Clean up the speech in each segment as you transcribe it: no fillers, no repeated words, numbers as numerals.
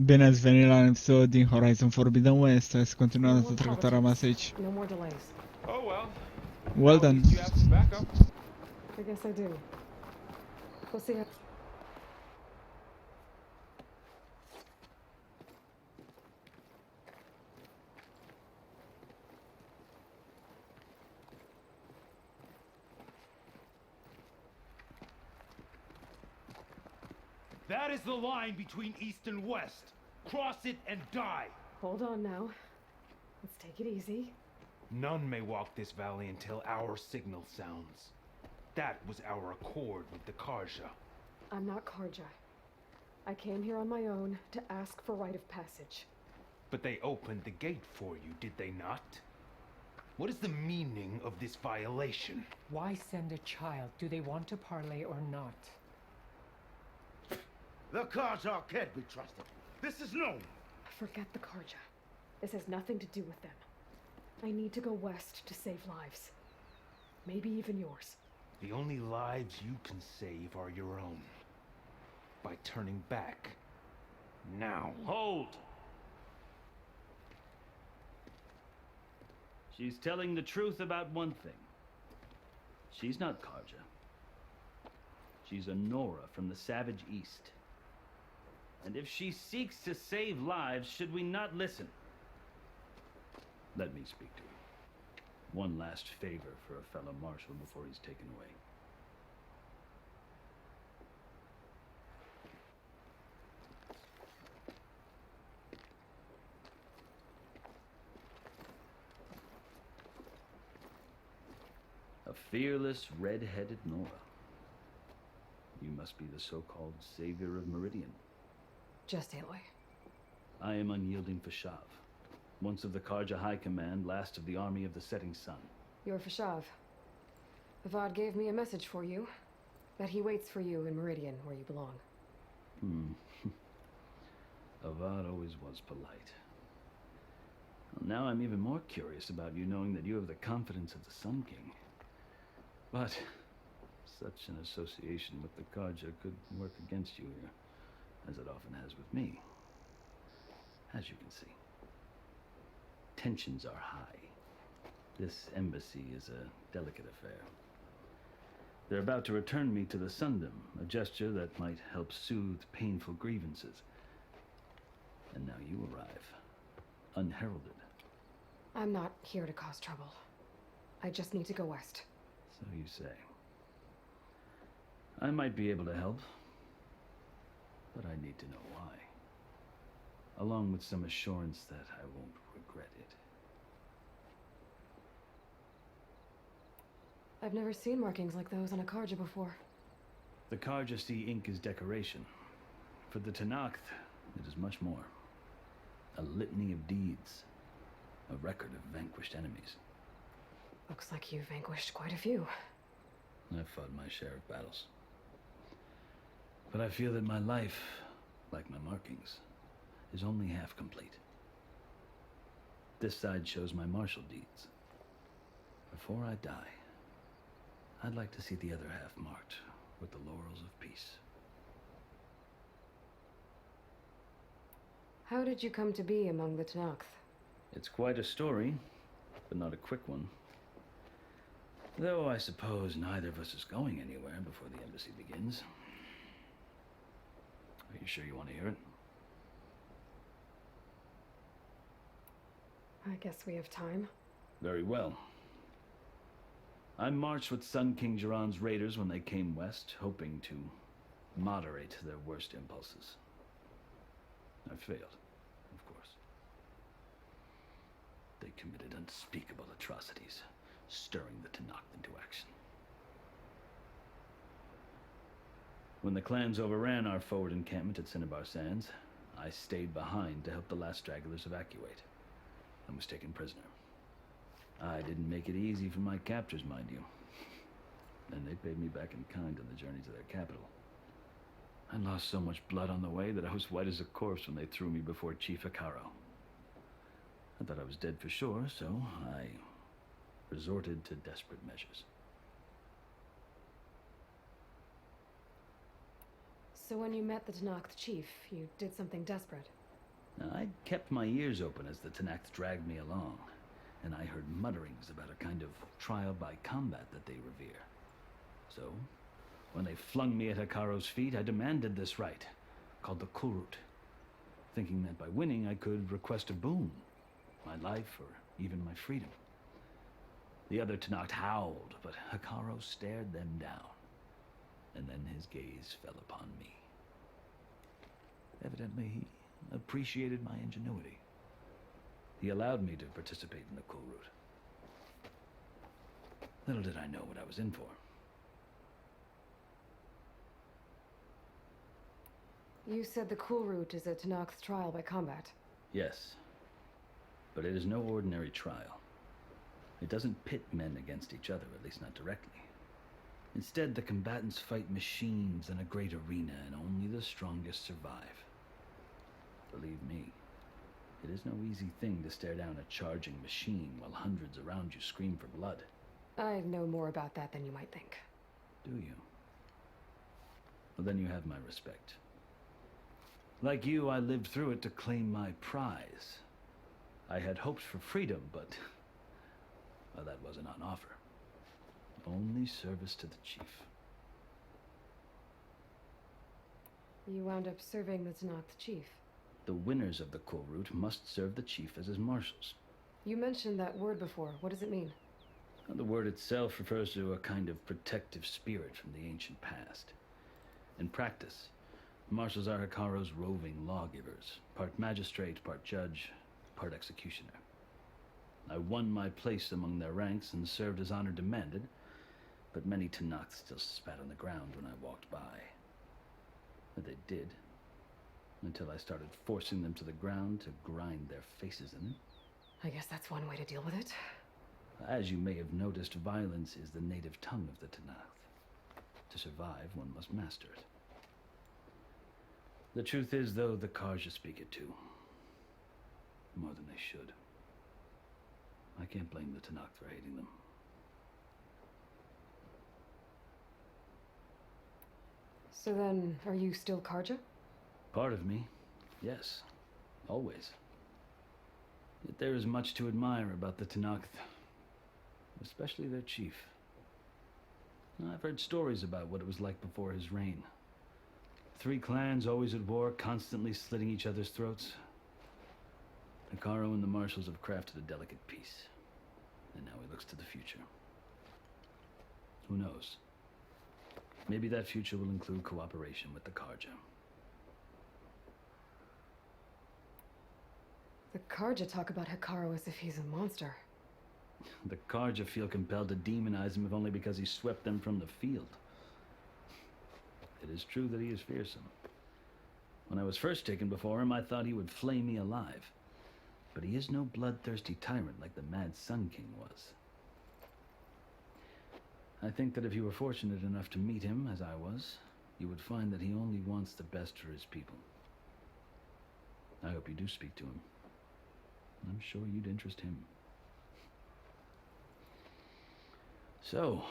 Bine ați venit la un episod din Horizon Forbidden West. Hai să continuăm No data more trecută, a rămas politics. aici. No more delays. Oh well. Well Now at done. least you have some backup. I guess I do. We'll see how... That is the line between East and West. Cross it and die. Hold on now. Let's take it easy. None may walk this valley until our signal sounds. That was our accord with the Karja. I'm not Karja. I came here on my own to ask for rite of passage. But they opened the gate for you, did they not? What is the meaning of this violation? Why send a child? Do they want to parley or not? The Karja can't be trusted. This is known. Forget the Karja. This has nothing to do with them. I need to go west to save lives. Maybe even yours. The only lives you can save are your own. By turning back. Now. Hold! She's telling the truth about one thing. She's not Karja. She's a Nora from the Savage East. And if she seeks to save lives, should we not listen? Let me speak to her. One last favor for a fellow marshal before he's taken away. A fearless, red-headed Nora. You must be the so-called savior of Meridian. Just Aloy. I am unyielding Fashav, once of the Karja High Command, last of the army of the Setting Sun. You're Fashav. Avad gave me a message for you. That he waits for you in Meridian, where you belong. Avad always was polite. Well, now I'm even more curious about you knowing that you have the confidence of the Sun King. But such an association with the Karja could work against you here, as it often has with me. As you can see, tensions are high. This embassy is a delicate affair. They're about to return me to the Sundom, a gesture that might help soothe painful grievances. And now you arrive, unheralded. I'm not here to cause trouble. I just need to go west. So you say. I might be able to help, but I need to know why. Along with some assurance that I won't regret it. I've never seen markings like those on a Karja before. The Karja see ink as decoration. For the Tanakh, it is much more. A litany of deeds. A record of vanquished enemies. Looks like you've vanquished quite a few. I've fought my share of battles. But I feel that my life, like my markings, is only half complete. This side shows my martial deeds. Before I die, I'd like to see the other half marked with the laurels of peace. How did you come to be among the Tanakh? It's quite a story, but not a quick one. Though I suppose neither of us is going anywhere before the embassy begins. Are you sure you want to hear it? I guess we have time. Very well. I marched with Sun King Jiran's raiders when they came west, hoping to moderate their worst impulses. I failed, of course. They committed unspeakable atrocities, stirring the Tanakh into action. When the clans overran our forward encampment at Cinnabar Sands, I stayed behind to help the last stragglers evacuate, and was taken prisoner. I didn't make it easy for my captors, mind you. And they paid me back in kind on the journey to their capital. I lost so much blood on the way that I was white as a corpse when they threw me before Chief Akaro. I thought I was dead for sure, so I resorted to desperate measures. So when you met the Tanakh chief, you did something desperate. Now, I'd kept my ears open as the Tenakth dragged me along, and I heard mutterings about a kind of trial by combat that they revere. So, when they flung me at Hekaro's feet, I demanded this rite, called the Kulrut, thinking that by winning I could request a boon, my life or even my freedom. The other Tenakth howled, but Hekaro stared them down, and then his gaze fell upon me. Evidently, he appreciated my ingenuity. He allowed me to participate in the Kulrut. Little did I know what I was in for. You said the Kulrut is a Tenakth trial by combat. Yes, but it is no ordinary trial. It doesn't pit men against each other, at least not directly. Instead, the combatants fight machines in a great arena, and only the strongest survive. Believe me, it is no easy thing to stare down a charging machine while hundreds around you scream for blood. I know more about that than you might think. Do you? Well, then you have my respect. Like you, I lived through it to claim my prize. I had hoped for freedom, but well, that wasn't on offer. Only service to the chief. You wound up serving the Tenakth chief. The winners of the Kulrut must serve the chief as his marshals. You mentioned that word before. What does it mean? The word itself refers to a kind of protective spirit from the ancient past. In practice, marshals are Hekaro's roving lawgivers, part magistrate, part judge, part executioner. I won my place among their ranks and served as honor demanded, but many Tenakth still spat on the ground when I walked by. But they did, until I started forcing them to the ground to grind their faces in it. I guess that's one way to deal with it. As you may have noticed, violence is the native tongue of the Tenakth. To survive, one must master it. The truth is, though, the Karja speak it too. More than they should. I can't blame the Tenakth for hating them. So then, are you still Karja? Part of me, yes. Always. Yet there is much to admire about the Tenakth. Especially their chief. I've heard stories about what it was like before his reign. 3 clans always at war, constantly slitting each other's throats. Hekaro and the marshals have crafted a delicate peace. And now he looks to the future. Who knows? Maybe that future will include cooperation with the Karja. The Karja talk about Hekaro as if he's a monster. The Karja feel compelled to demonize him if only because he swept them from the field. It is true that he is fearsome. When I was first taken before him, I thought he would flay me alive. But he is no bloodthirsty tyrant like the Mad Sun King was. I think that if you were fortunate enough to meet him, as I was, you would find that he only wants the best for his people. I hope you do speak to him. I'm sure you'd interest him. So,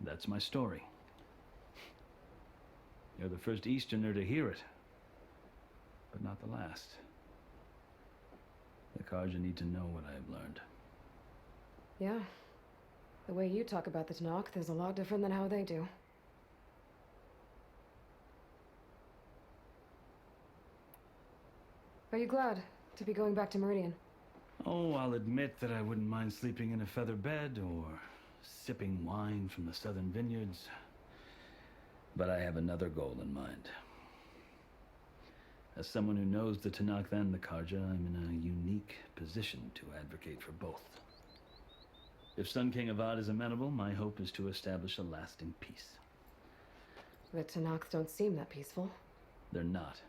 that's my story. You're the first Easterner to hear it, but not the last. The Karja need to know what I have learned. Yeah. The way you talk about the Tenakth is a lot different than how they do. Are you glad to be going back to Meridian? Oh, I'll admit that I wouldn't mind sleeping in a feather bed or sipping wine from the southern vineyards. But I have another goal in mind. As someone who knows the Tenakth and the Karja, I'm in a unique position to advocate for both. If Sun King Avad is amenable, my hope is to establish a lasting peace. The Tenakth don't seem that peaceful. They're not,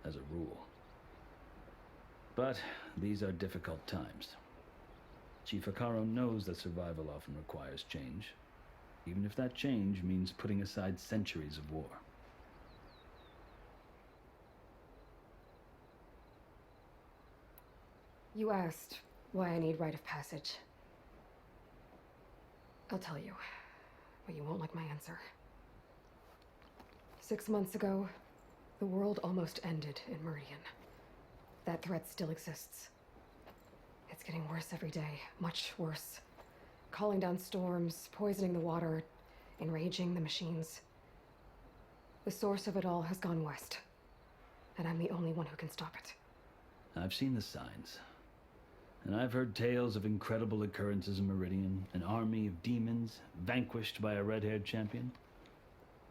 as a rule. But these are difficult times. Chief Hekaro knows that survival often requires change, even if that change means putting aside centuries of war. You asked why I need rite of passage. I'll tell you, but you won't like my answer. 6 months ago, the world almost ended in Meridian. That threat still exists. It's getting worse every day, much worse. Calling down storms, poisoning the water, enraging the machines. The source of it all has gone west, and I'm the only one who can stop it. I've seen the signs. And I've heard tales of incredible occurrences in Meridian, an army of demons vanquished by a red-haired champion.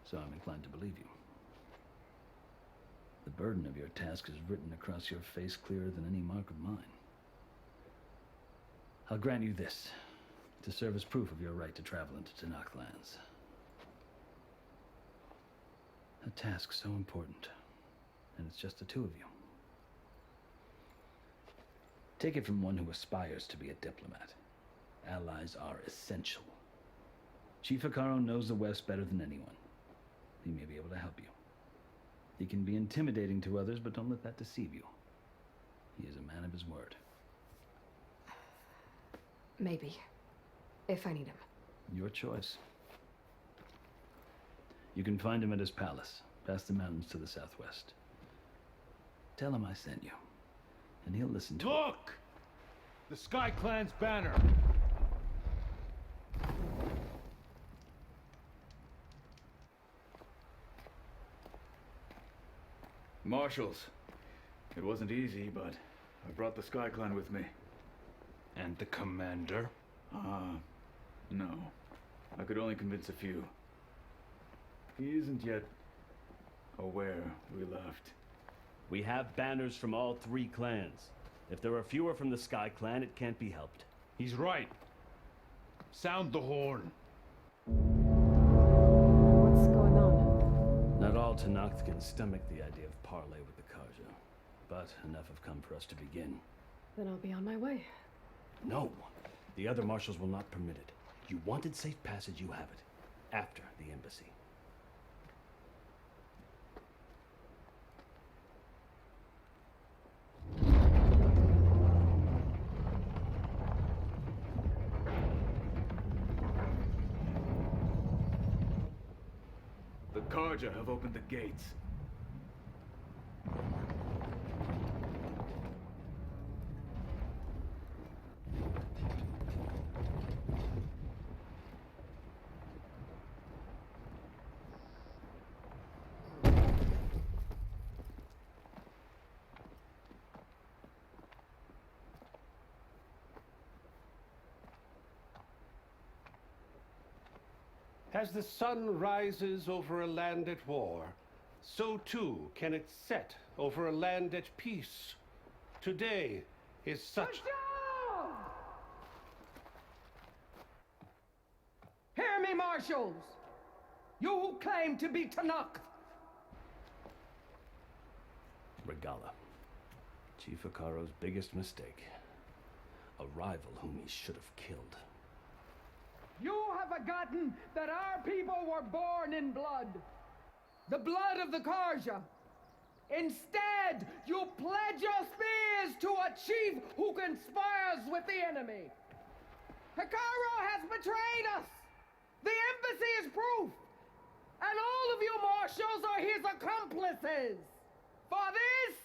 So I'm inclined to believe you. The burden of your task is written across your face clearer than any mark of mine. I'll grant you this, to serve as proof of your right to travel into Tanakh lands. A task so important, and it's just the two of you. Take it from one who aspires to be a diplomat. Allies are essential. Chief Hekarro knows the West better than anyone. He may be able to help you. He can be intimidating to others, but don't let that deceive you. He is a man of his word. Maybe. If I need him. Your choice. You can find him at his palace, past the mountains to the southwest. Tell him I sent you, and he'll listen to it. Look! The Sky Clan's banner! Marshals. It wasn't easy, but I brought the Sky Clan with me. And the commander? No. I could only convince a few. He isn't yet aware we left. We have banners from all 3 clans. If there are fewer from the Sky Clan, it can't be helped. He's right. Sound the horn. What's going on? Not all Tanakh can stomach the idea of parley with the Karja, but enough have come for us to begin. Then I'll be on my way. No, the other marshals will not permit it. You wanted safe passage, you have it. After the embassy. The Karja have opened the gates. As the sun rises over a land at war, so too can it set over a land at peace. Today is such... Hear me, marshals! You who claim to be Tanakh! Regala. Chief Hekarro's biggest mistake. A rival whom he should have killed. You have forgotten that our people were born in blood. The blood of the Karja. Instead, you pledge your spears to a chief who conspires with the enemy. Hekarro has betrayed us. The embassy is proof. And all of you marshals are his accomplices. For this,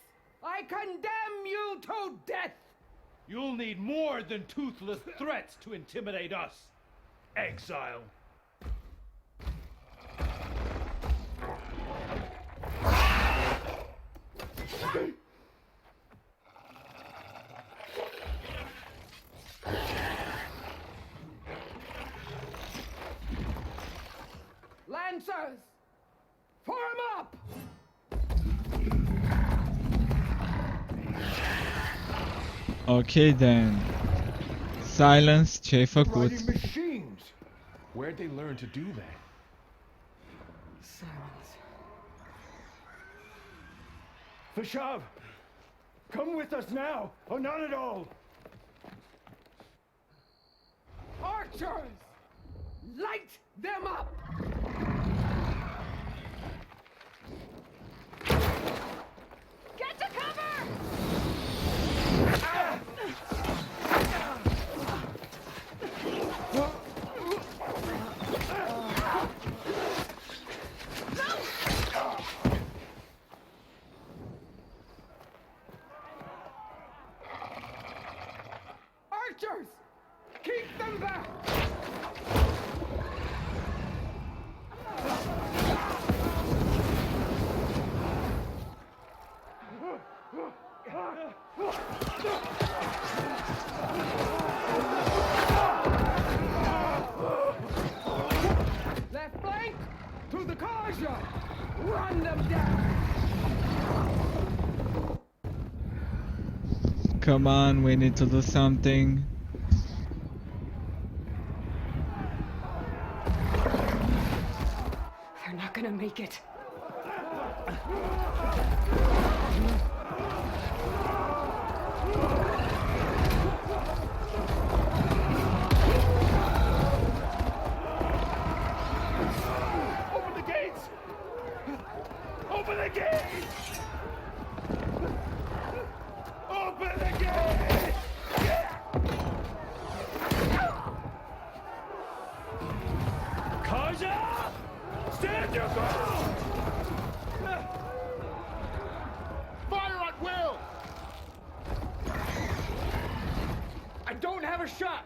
I condemn you to death. You'll need more than toothless threats to intimidate us. Exile. Lancers, form up! Okay then. Silence, Chief Riding Hekarro. machines! Where'd they learn to do that? Silence. Vashav! Come with us now, or not at all! Archers, light them up! Get to cover! archers! Keep them back! Left flank! To the Karja! Run them down! Come on, we need to do something. They're not gonna make it. Open the gates! Open the gates! Open the gates! Kaja! Stand your ground! Fire at will! I don't have a shot!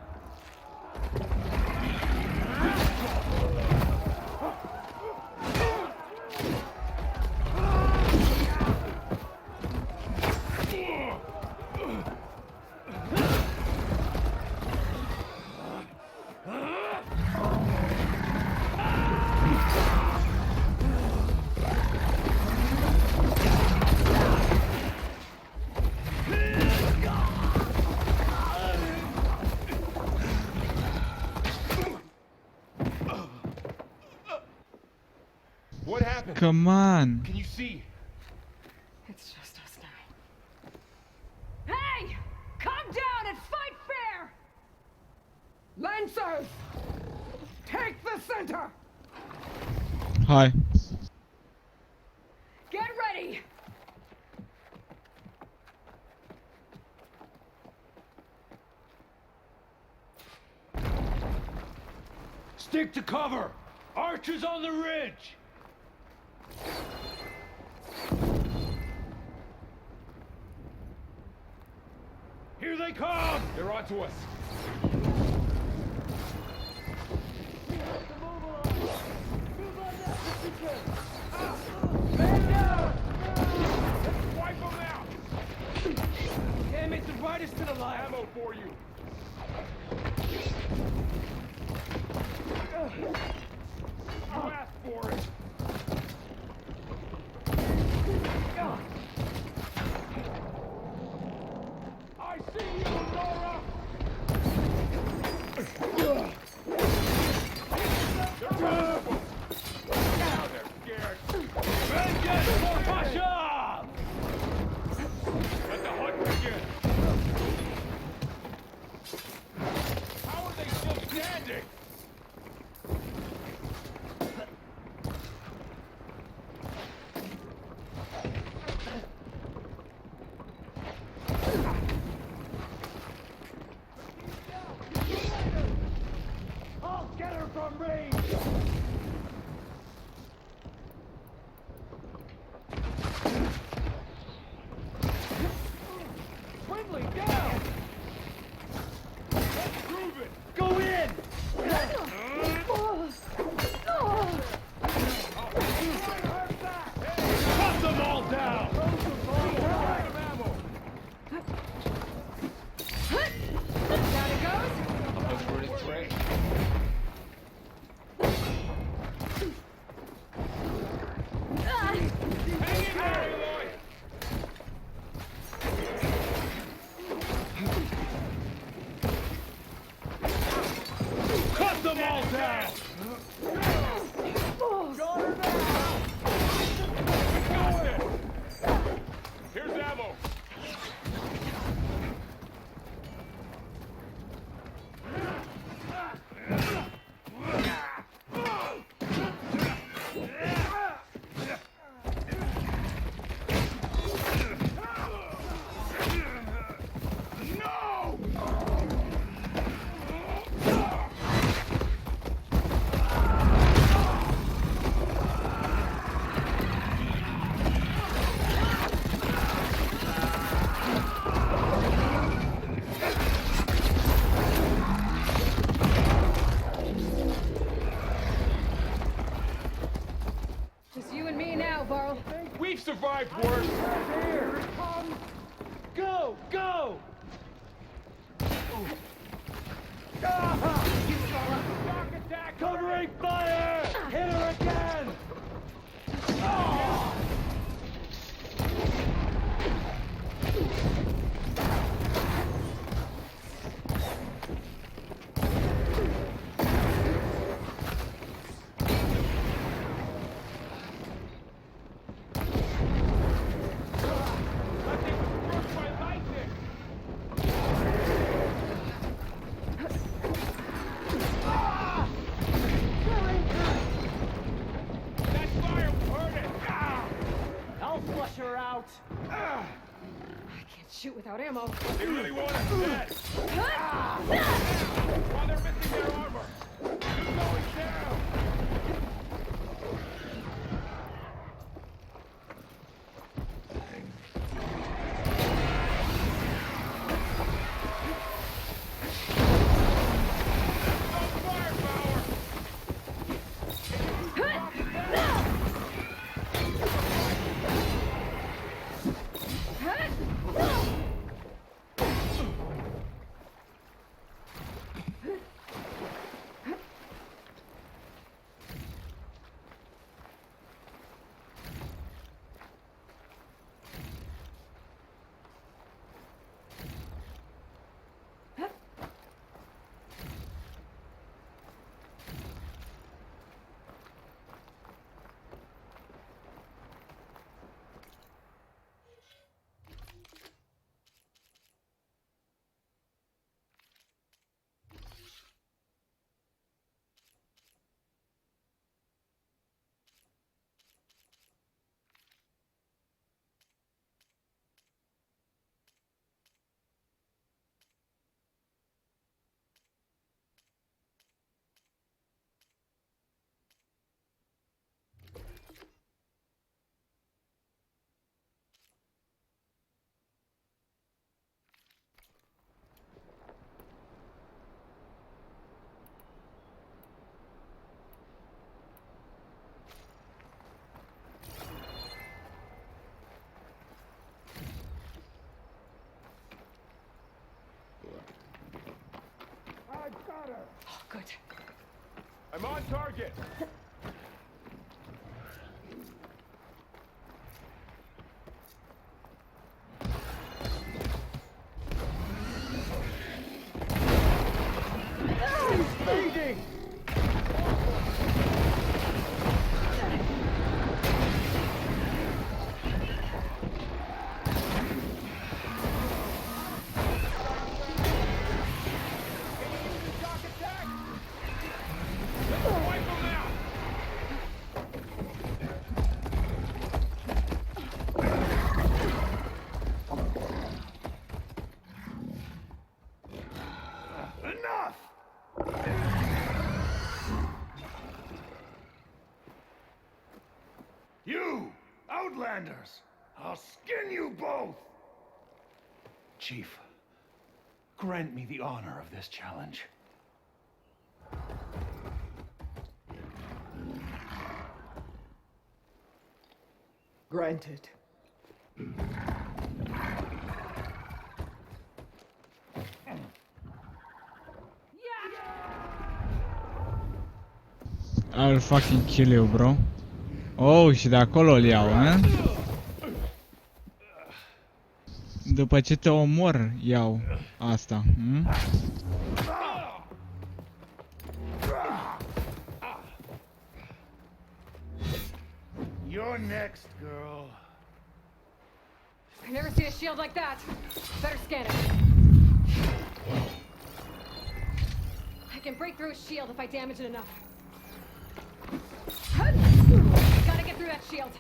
What happened? Come on. Can you see? It's just us now. Hey! Calm down and fight fair! Lancers! Take the center! Hi. Get ready! Stick to cover! Archers on the ridge! Here they come! They're onto us. Man down! Let's wipe them out! Can't make the brightest to the light. Ammo for you. You asked for it. I see you, Nora! Now they're scared. Vengeance for Pasha! Let the hunt begin. How are they still standing? I'll get her from range! Twindley, down! Let's prove it! Go in! Cut them all down! Down it goes! Ah! Hang in there, Eloy! Cut them all down! Got it! Here's ammo! life worse. Here it comes! Go! Go! Shock attack! Covering fire! Hit her again! Nothing was struck by lightning. That fire will hurt it. I'll flush her out! I can't shoot without ammo. They really want us dead. While they're missing their armor. Who's going down? Oh, good. I'm on target. Bleeding! Shock attack. Let's wipe them out. Enough! You, Outlanders! I'll skin you both! Chief, grant me the honor of this challenge. Granted. I'll fucking kill you, bro. Oh, și de acolo îl iau, După ce te omor, iau asta, You're next, girl. I never seen a shield like that. Better scan it. I can break through a shield if I damage it enough. Gotta get through that shield.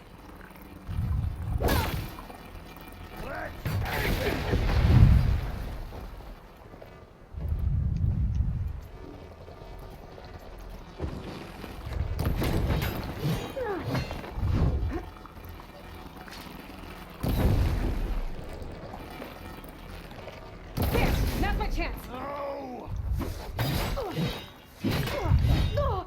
Here, now's my chance. No!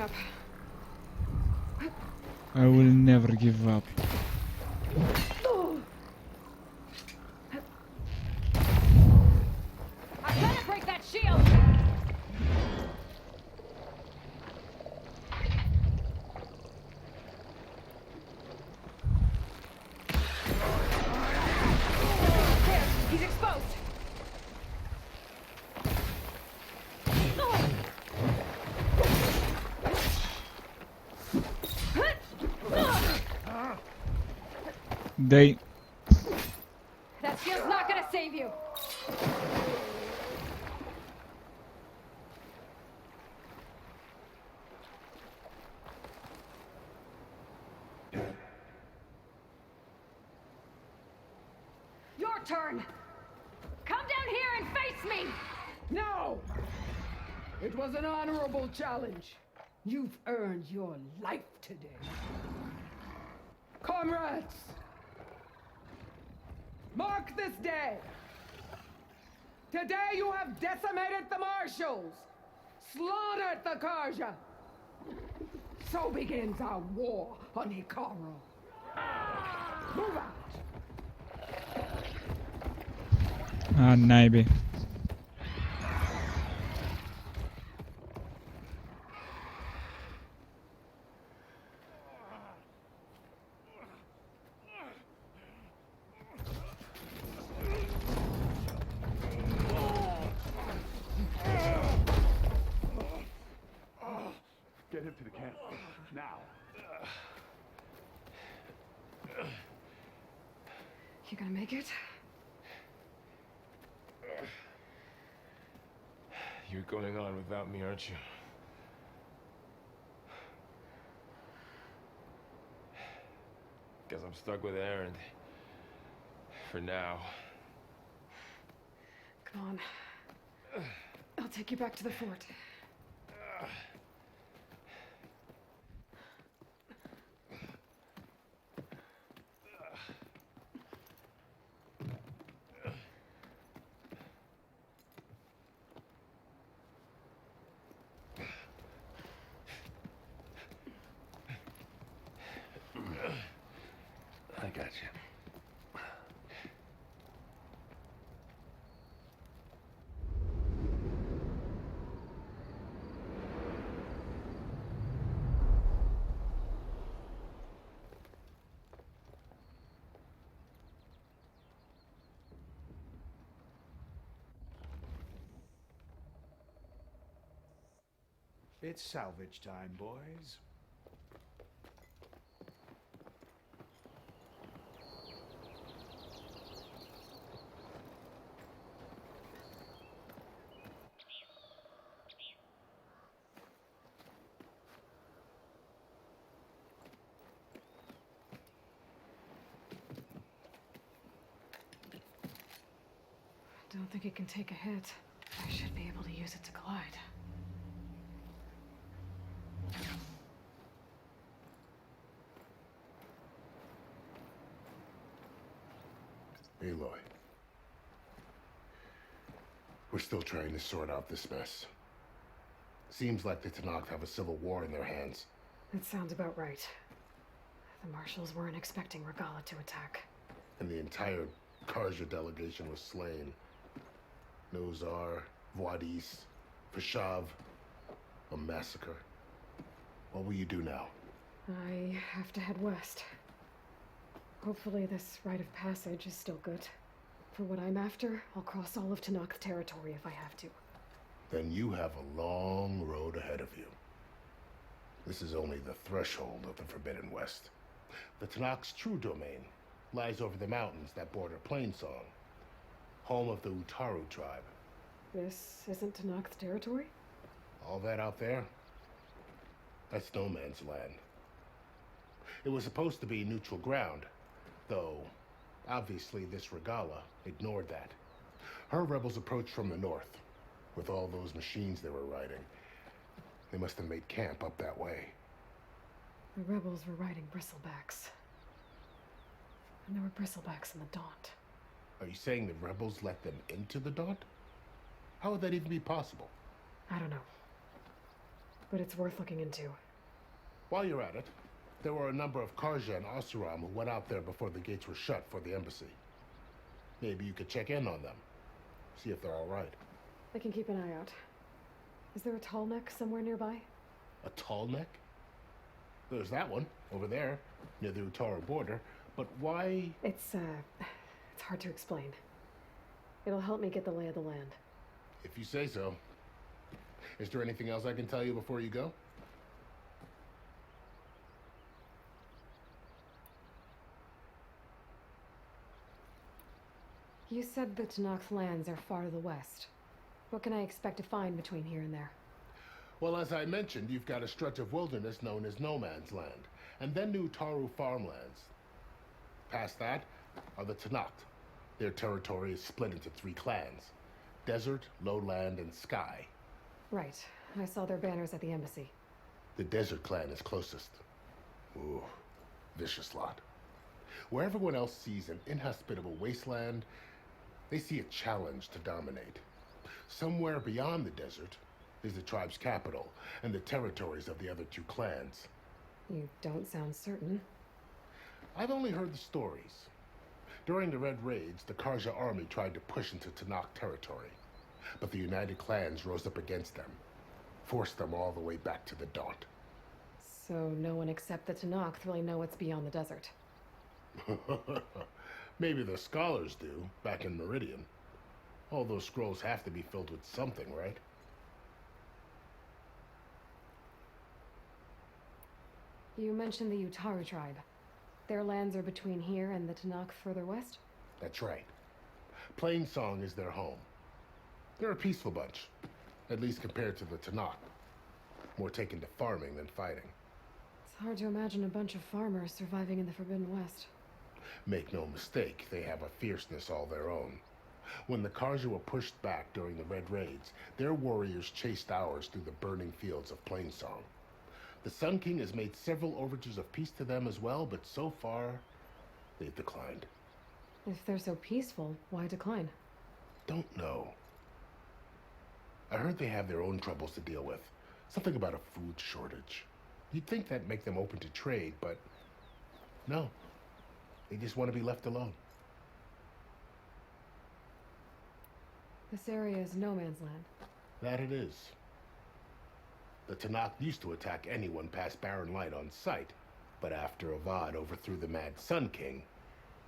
up. I will never give up. I gotta break that shield! There, he's exposed! They... That shield's not gonna save you! Your turn! Come down here and face me! No! It was an honorable challenge. You've earned your life today. Comrades! Mark this day! Today you have decimated the marshals, slaughtered the Karja. So begins our war on Hikaru. Move out! Ah, naibii. Get him to the camp. Now. You gonna make it? You're going on without me, aren't you? Guess I'm stuck with Aaron. For now. Come on. I'll take you back to the fort. I got you. It's salvage time, boys. Don't think it can take a hit. I should be able to use it to glide. Aloy. We're still trying to sort out this mess. Seems like the Tanakh have a civil war in their hands. That sounds about right. The marshals weren't expecting Regala to attack. And the entire Karja delegation was slain. Nozar, Voadis, Fashav. A massacre. What will you do now? I have to head west. Hopefully this rite of passage is still good. For what I'm after, I'll cross all of Tanakh's territory if I have to. Then you have a long road ahead of you. This is only the threshold of the Forbidden West. The Tanakh's true domain lies over the mountains that border Plainsong, home of the Utaru tribe. This isn't Tanakh's territory? All that out there, that's no man's land. It was supposed to be neutral ground, though obviously this Regala ignored that. Her rebels approached from the north, with all those machines they were riding. They must have made camp up that way. The rebels were riding bristlebacks. And there were bristlebacks in the Daunt. Are you saying the rebels let them into the Daunt? How would that even be possible? I don't know. but it's worth looking into. While you're at it, there were a number of Karja and Asuram who went out there before the gates were shut for the embassy. Maybe you could check in on them, see if they're all right. I can keep an eye out. Is there a tall neck somewhere nearby? A tall neck? There's that one, over there, near the Utaru border. But why? It's hard to explain. It'll help me get the lay of the land. If you say so. Is there anything else I can tell you before you go? You said the Tanakh lands are far to the west. What can I expect to find between here and there? Well, as I mentioned, you've got a stretch of wilderness known as No Man's Land, and then the Utaru farmlands. Past that are the Tanakh. Their territory is split into 3 clans: Desert, Lowland, and Sky. Right. I saw their banners at the embassy. The Desert clan is closest. Ooh, vicious lot. Where everyone else sees an inhospitable wasteland, they see a challenge to dominate. Somewhere beyond the desert is the tribe's capital and the territories of the other 2 clans. You don't sound certain. I've only heard the stories. During the Red Raids, the Karja army tried to push into Tanakh territory, but the United Clans rose up against them, forced them all the way back to the Daunt. So no one except the Tanakh really know what's beyond the desert. Maybe the scholars do, back in Meridian. All those scrolls have to be filled with something, right? You mentioned the Utaru tribe. Their lands are between here and the Tanakh further west? That's right. Plainsong is their home. They're a peaceful bunch, at least compared to the Tanakh. More taken to farming than fighting. It's hard to imagine a bunch of farmers surviving in the Forbidden West. Make no mistake, they have a fierceness all their own. When the Karja were pushed back during the Red Raids, their warriors chased ours through the burning fields of Plainsong. The Sun King has made several overtures of peace to them as well, but so far, they've declined. If they're so peaceful, why decline? Don't know. I heard they have their own troubles to deal with. Something about a food shortage. You'd think that'd make them open to trade, but no. They just want to be left alone. This area is no man's land. That it is. The Tanakh used to attack anyone past Barren Light on sight, but after Avad overthrew the Mad Sun King,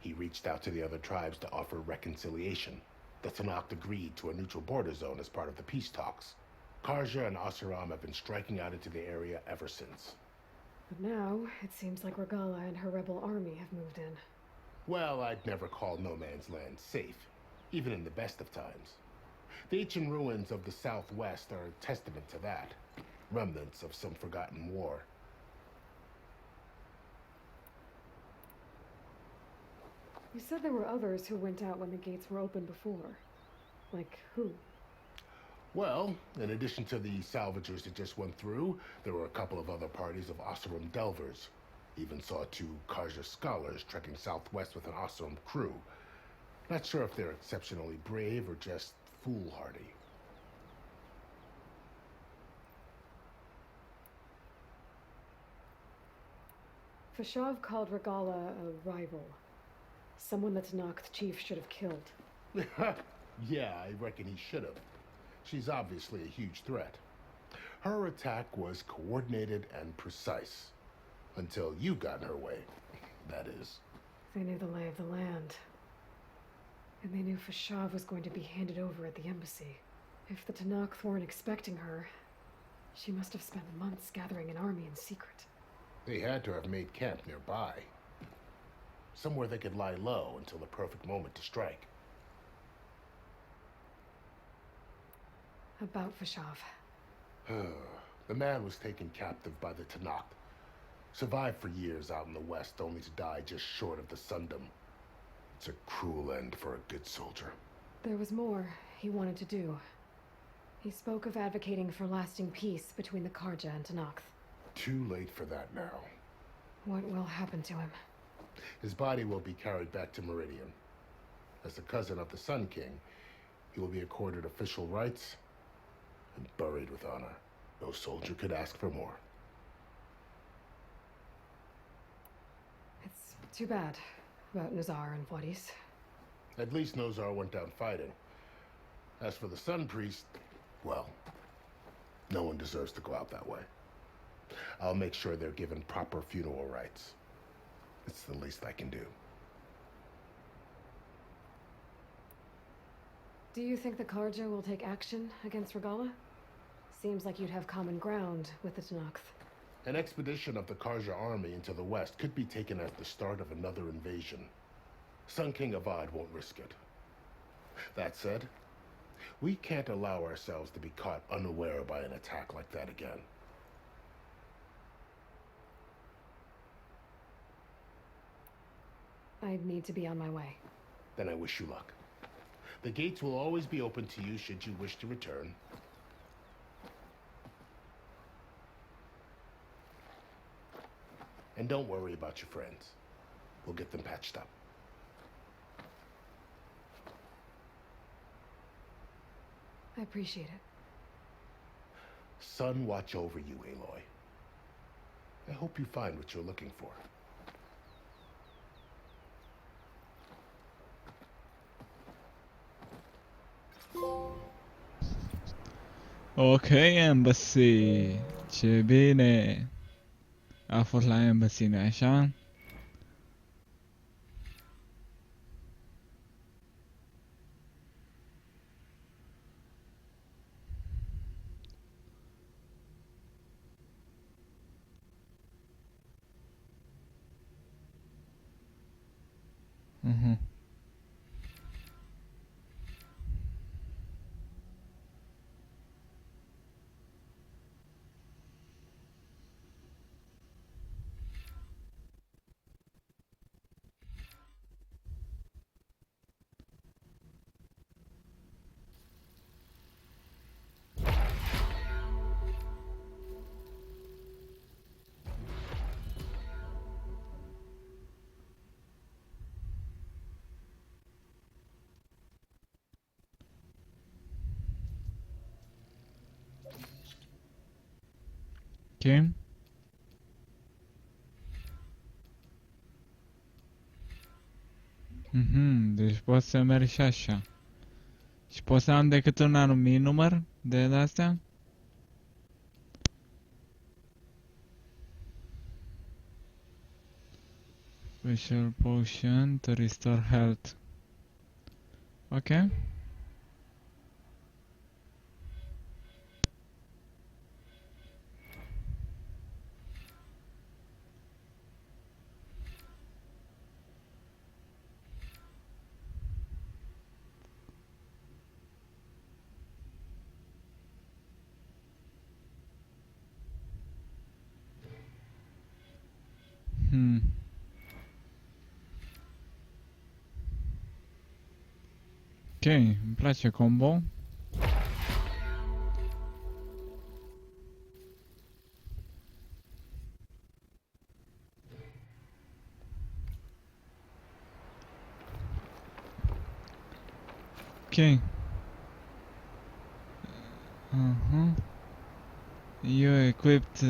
he reached out to the other tribes to offer reconciliation. The Tanakh agreed to a neutral border zone as part of the peace talks. Karja and Asuram have been striking out into the area ever since. But now, it seems like Regala and her rebel army have moved in. Well, I'd never call No Man's Land safe, even in the best of times. The ancient ruins of the Southwest are a testament to that. Remnants of some forgotten war. You said there were others who went out when the gates were open before. Like who? Well, in addition to the salvagers that just went through, there were a couple of other parties of Asuram delvers. Even saw 2 Karja scholars trekking southwest with an Asuram crew. Not sure if they're exceptionally brave or just foolhardy. Fashav called Regala a rival. Someone the Tanakh chief should have killed. Yeah, I reckon he should have. She's obviously a huge threat. Her attack was coordinated and precise. Until you got in her way, that is. They knew the lay of the land. And they knew Fashav was going to be handed over at the embassy. If the Tanakh weren't expecting her, she must have spent months gathering an army in secret. They had to have made camp nearby. Somewhere they could lie low until the perfect moment to strike. About Fashav. The man was taken captive by the Tanakh. Survived for years out in the west, only to die just short of the Sundom. It's a cruel end for a good soldier. There was more he wanted to do. He spoke of advocating for lasting peace between the Karja and Tanakh. Too late for that now. What will happen to him? His body will be carried back to Meridian. As the cousin of the Sun King, he will be accorded official rights and buried with honor. No soldier could ask for more. It's too bad about Nazar and Wadis. At least Nozar went down fighting. As for the Sun Priest, well, no one deserves to go out that way. I'll make sure they're given proper funeral rites. It's the least I can do. Do you think the Karja will take action against Regala? Seems like you'd have common ground with the Tenakth. An expedition of the Karja army into the west could be taken as the start of another invasion. Sun King Avad won't risk it. That said, we can't allow ourselves to be caught unaware by an attack like that again. I need to be on my way. Then I wish you luck. The gates will always be open to you should you wish to return. And don't worry about your friends. We'll get them patched up. I appreciate it. Sun watch over you, Aloy. I hope you find what you're looking for. Ok, Embassy. Ce bine. A fost la Embassy, nu așa? Mhm. Ok. Deci pot să merg și așa. Și pot să am decât un anumit număr de astea? Special potion to restore health. Ok. Ok, îmi place combo. Ok. You equipped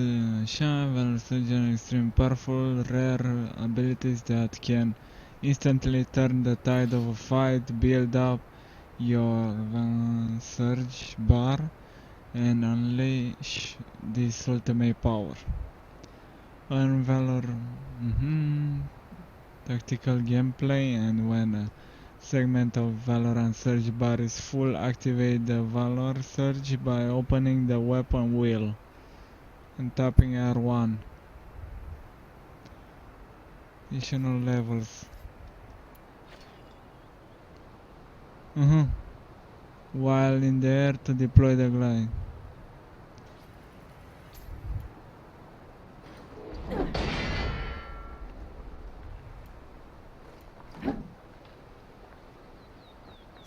Shavel Surgeon extreme powerful rare abilities that can instantly turn the tide of a fight, build up your surge bar and unleash this ultimate power. Earn valor, tactical gameplay, and when a segment of Valorant Surge bar is full, activate the Valor Surge by opening the weapon wheel and tapping R1. Additional levels. While in the air to deploy the glide.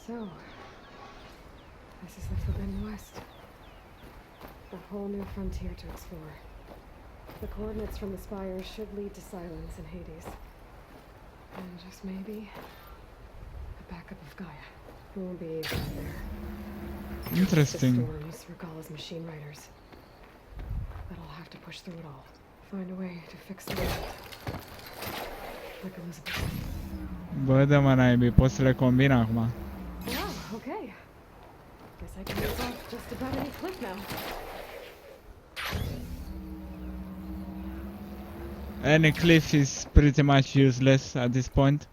So, this is the Forbidden West. A whole new frontier to explore. The coordinates from the spires should lead to silence in Hades. And just maybe, a backup of Gaia, who won't be able there. Interesting. The storms, Regala's machine riders. have to push through it all. Find a way to fix the world. Like Elizabeth. Bă, dă-mă naibii, pot să le combin acum. Wow, okay. Guess I can move off just about any cliff now. Any cliff is pretty much useless at this point.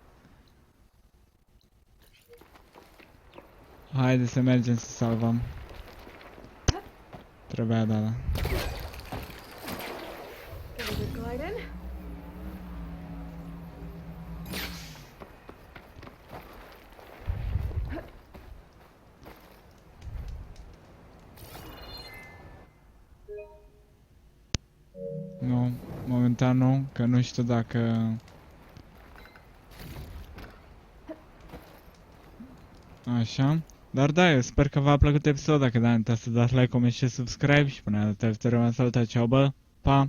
Haide să mergem să salvăm. Trebuia, da. Get a good glide in. Nu, momentan nu, că nu știu dacă... Așa. Dar da, eu sper că v-a plăcut episodul. Dacă da, nu uitați să dați like, comment și subscribe. Și până data viitoare, m-am salutat, ceau, bă, pa!